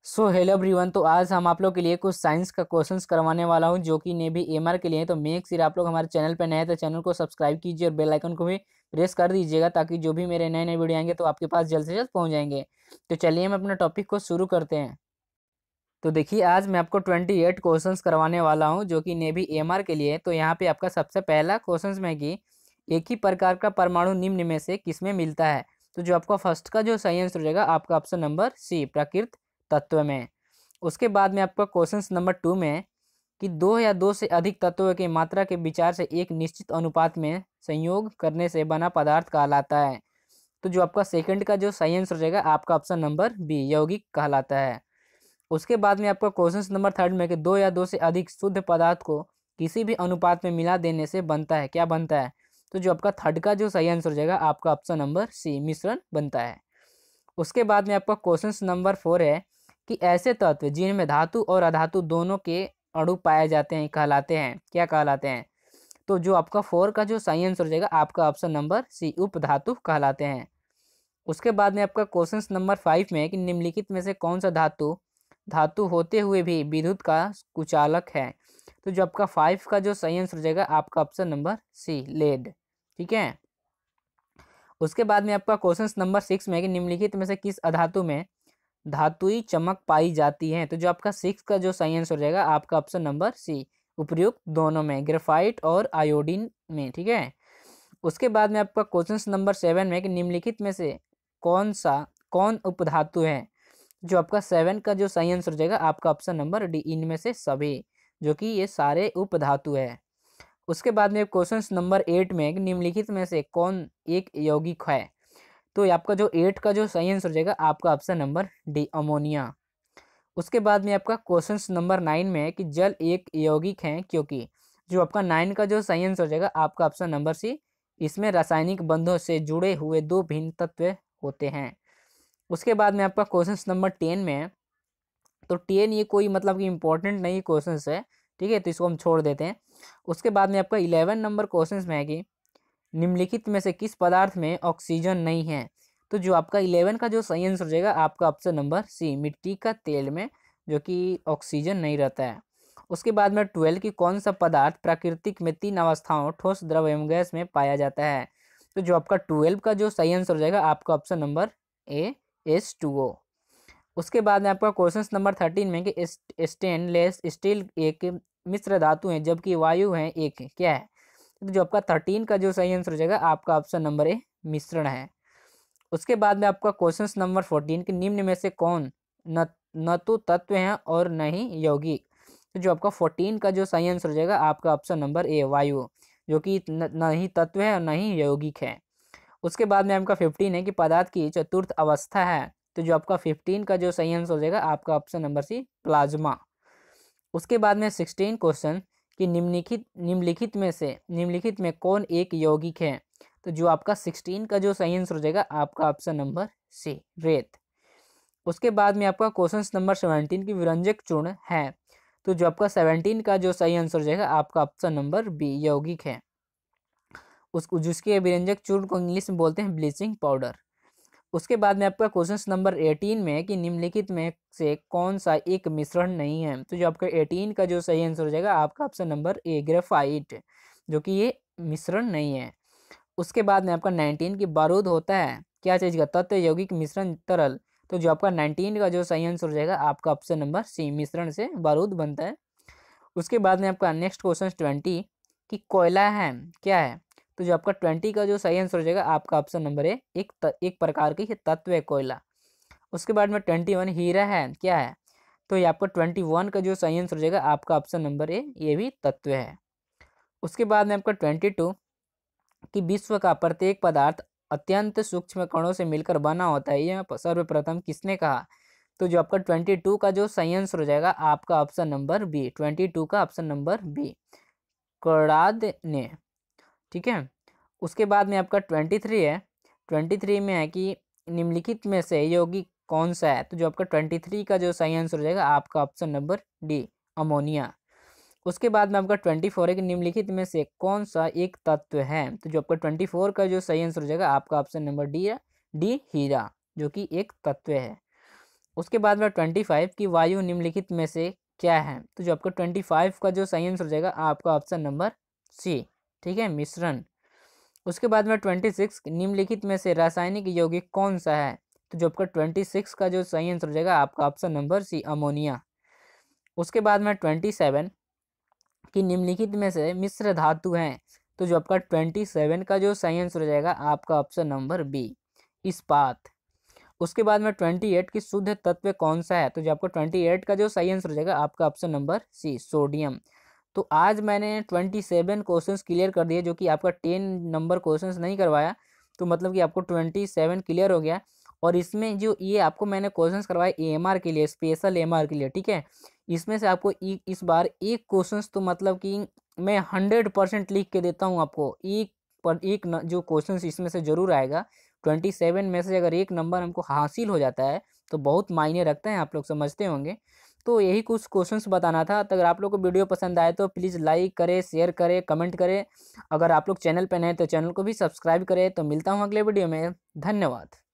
Hello everyone. तो आज हम आप लोग के लिए कुछ साइंस का क्वेश्चंस करवाने वाला हूं जो कि नेवी एमआर के लिए है। तो मेक श्योर आप लोग हमारे चैनल पर नए हैं तो चैनल को सब्सक्राइब कीजिए और बेल आइकन को भी प्रेस कर दीजिएगा ताकि जो भी मेरे नए नए वीडियो आएंगे तो आपके पास जल्द से जल्द पहुंच जाएंगे। तो चलिए हम अपना टॉपिक को शुरू करते हैं। तो देखिए आज मैं आपको 28 क्वेश्चंस करवाने वाला हूं जो कि नेवी एमआर के लिए। तो यहाँ पे आपका सबसे पहला क्वेश्चंस में कि एक ही प्रकार का परमाणु निम्न में से किसमें मिलता है। तो जो आपका फर्स्ट का जो सही आंसर हो जाएगा आपका ऑप्शन नंबर सी, प्राकृत तत्व में। उसके बाद में आपका क्वेश्चन नंबर 2 में कि दो या दो से अधिक तत्वों की मात्रा के विचार से एक निश्चित अनुपात में संयोग करने से बना पदार्थ कहलाता है। तो जो आपका सेकंड का जो सही आंसर हो जाएगा आपका ऑप्शन नंबर बी, यौगिक कहलाता है। उसके बाद में आपका क्वेश्चन नंबर थर्ड में कि दो या दो से अधिक शुद्ध पदार्थ को किसी भी अनुपात में मिला देने से बनता है, क्या बनता है। तो जो आपका थर्ड का जो सही आंसर हो जाएगा आपका ऑप्शन नंबर सी, मिश्रण बनता है। उसके बाद में आपका क्वेश्चन नंबर 4 है कि ऐसे तत्व जिनमें धातु और अधातु दोनों के अणु पाए जाते हैं कहलाते हैं, क्या कहलाते हैं। तो जो आपका 4 का जो सही आंसर हो जाएगा आपका ऑप्शन नंबर सी, उपधातु कहलाते हैं। उसके बाद में आपका क्वेश्चन नंबर 5 में कि निम्नलिखित में से कौन सा धातु धातु होते हुए भी विद्युत का कुचालक है। तो जो आपका 5 का जो सही आंसर हो जाएगा आपका ऑप्शन नंबर सी, लेड। ठीक है। उसके बाद में आपका क्वेश्चन नंबर 6 में कि निम्नलिखित में से किस अधातु में धातुई चमक पाई जाती है। तो जो आपका 6 का जो सही आंसर हो जाएगा आपका ऑप्शन नंबर सी, उपयुक्त दोनों में, ग्रेफाइट और आयोडीन में। ठीक है। उसके बाद में आपका क्वेश्चन नंबर 7 में कि निम्नलिखित में से कौन उपधातु है। जो आपका 7 का जो सही आंसर हो जाएगा आपका ऑप्शन नंबर डी, इनमें से सभी, जो कि ये सारे उपधातु है। उसके बाद में क्वेश्चन नंबर 8 में कि निम्नलिखित में से कौन एक यौगिक है। तो आपका जो 8 का जो सही आंसर हो जाएगा आपका ऑप्शन नंबर डी, अमोनिया। उसके बाद में आपका क्वेश्चन नंबर 9 में है कि जल एक यौगिक है क्योंकि। जो आपका 9 का जो सही आंसर हो जाएगा आपका ऑप्शन नंबर सी, इसमें रासायनिक बंधों से जुड़े हुए दो भिन्न तत्व होते हैं। उसके बाद में आपका क्वेश्चन नंबर 10 में है, तो 10 ये कोई मतलब कि इंपॉर्टेंट नहीं क्वेश्चन है, ठीक है, तो इसको हम छोड़ देते हैं। उसके बाद में आपका 11 नंबर क्वेश्चन में है कि निम्नलिखित में से किस पदार्थ में ऑक्सीजन नहीं है। तो जो आपका 11 का जो सही आंसर हो जाएगा आपका ऑप्शन नंबर सी, मिट्टी का तेल में, जो कि ऑक्सीजन नहीं रहता है। उसके बाद में 12 की कौन सा पदार्थ प्राकृतिक में 3 अवस्थाओं ठोस, द्रव एवं गैस में पाया जाता है। तो जो आपका 12 का जो सही आंसर हो जाएगा आपका ऑप्शन नंबर ए, H2O। उसके बाद में आपका क्वेश्चन नंबर 13 में कि स्टेनलेस स्टील एक मिश्र धातु है जबकि वायु है एक, क्या है। तो जो आपका 13 का जो सही आंसर हो जाएगा आपका ऑप्शन नंबर ए, मिश्रण है। उसके बाद में आपका क्वेश्चन नंबर 14 कि निम्न में से कौन न न तो तत्व है और न ही यौगिक। तो जो आपका 14 का जो सही आंसर हो जाएगा आपका ऑप्शन नंबर ए, वायु, जो कि न ही तत्व है और न ही यौगिक है। उसके बाद में आपका 15 है कि पदार्थ की चतुर्थ अवस्था है। तो जो आपका 15 का जो सही आंसर हो जाएगा आपका ऑप्शन नंबर सी, प्लाज्मा। उसके बाद में 16 क्वेश्चन कि निम्नलिखित में कौन एक यौगिक है। तो जो आपका 16 का जो सही आंसर हो जाएगा आपका ऑप्शन नंबर सी, रेत। उसके बाद में आपका क्वेश्चन नंबर 17 की विरंजक चूर्ण है। तो जो आपका 17 का जो सही आंसर हो जाएगा आपका ऑप्शन नंबर बी, यौगिक है। उसको जिसके विरंजक चूर्ण को इंग्लिश में बोलते हैं ब्लीचिंग पाउडर। उसके बाद में आपका क्वेश्चन नंबर 18 में है कि निम्नलिखित में से कौन सा एक मिश्रण नहीं है। तो जो आपका 18 का जो सही आंसर हो जाएगा आपका ऑप्शन नंबर ए, ग्रेफाइट, जो कि ये मिश्रण नहीं है। उसके बाद में आपका 19 की बारूद होता है क्या चीज़ का, तत्व, यौगिक, मिश्रण, तरल। तो जो आपका 19 का जो सही आंसर हो जाएगा आपका ऑप्शन नंबर सी, मिश्रण से बारूद बनता है। उसके बाद में आपका नेक्स्ट क्वेश्चन 20 कि कोयला है, क्या है। तो जो आपका 20 का जो सही आंसर हो जाएगा आपका ऑप्शन नंबर ए, एक प्रकार की तत्व है कोयला। उसके बाद में 21 हीरा है, क्या है। तो ये आपका 21 का जो सही आंसर हो जाएगा आपका ऑप्शन नंबर ए, ये भी तत्व है। उसके बाद में आपका 22 कि विश्व का प्रत्येक पदार्थ अत्यंत सूक्ष्म कणों से मिलकर बना होता है, यह सर्वप्रथम किसने कहा। तो जो आपका 22 का जो सही आंसर हो जाएगा आपका ऑप्शन नंबर बी, 22 का ऑप्शन नंबर बी, कर्नाड ने। ठीक है। उसके बाद में आपका 23 है। 23 में है कि निम्नलिखित में से यौगिक कौन सा है। तो जो आपका 23 का जो सही आंसर हो जाएगा आपका ऑप्शन नंबर डी, अमोनिया। उसके बाद में आपका 24 है कि निम्नलिखित में से कौन सा एक तत्व है। तो जो आपका 24 का जो सही आंसर हो जाएगा आपका ऑप्शन नंबर डी है, डी, हीरा, जो कि एक तत्व है। उसके बाद में 25 की वायु निम्नलिखित में से क्या है? तो जो आपका 25 का जो सही आंसर हो जाएगा आपका ऑप्शन नंबर सी, ठीक है, मिश्रण। उसके बाद में 26 निम्नलिखित में से रासायनिक यौगिक कौन सा है? तो जो आपका 26 का जो सही आंसर हो जाएगा आपका ऑप्शन नंबर सी, अमोनिया। उसके बाद में 27 कि निम्नलिखित में से मिश्र धातु हैं। तो जो आपका 27 का जो सही आंसर हो जाएगा आपका ऑप्शन नंबर बी, इस्पात। उसके बाद में 28 की शुद्ध तत्व कौन सा है? तो जो आपको 28 का जो सही आंसर हो जाएगा आपका ऑप्शन नंबर सी, सोडियम। तो आज मैंने 27 क्वेश्चंस क्लियर कर दिए, जो कि आपका 10 नंबर क्वेश्चंस नहीं करवाया। तो मतलब कि आपको 27 क्लियर हो गया। और इसमें जो ये आपको मैंने क्वेश्चंस करवाए एएमआर के लिए, स्पेशल एएमआर के लिए, ठीक है। इसमें से आपको इस बार एक क्वेश्चंस तो मतलब कि मैं 100% लिख के देता हूँ आपको, एक पर एक जो क्वेश्चंस इसमें से जरूर आएगा। 27 में से अगर एक नंबर हमको हासिल हो जाता है तो बहुत मायने रखते हैं, आप लोग समझते होंगे। तो यही कुछ क्वेश्चंस बताना था। तो अगर आप लोग को वीडियो पसंद आए तो प्लीज़ लाइक करें, शेयर करें, कमेंट करें। अगर आप लोग चैनल पर नए तो चैनल को भी सब्सक्राइब करें। तो मिलता हूँ अगले वीडियो में। धन्यवाद।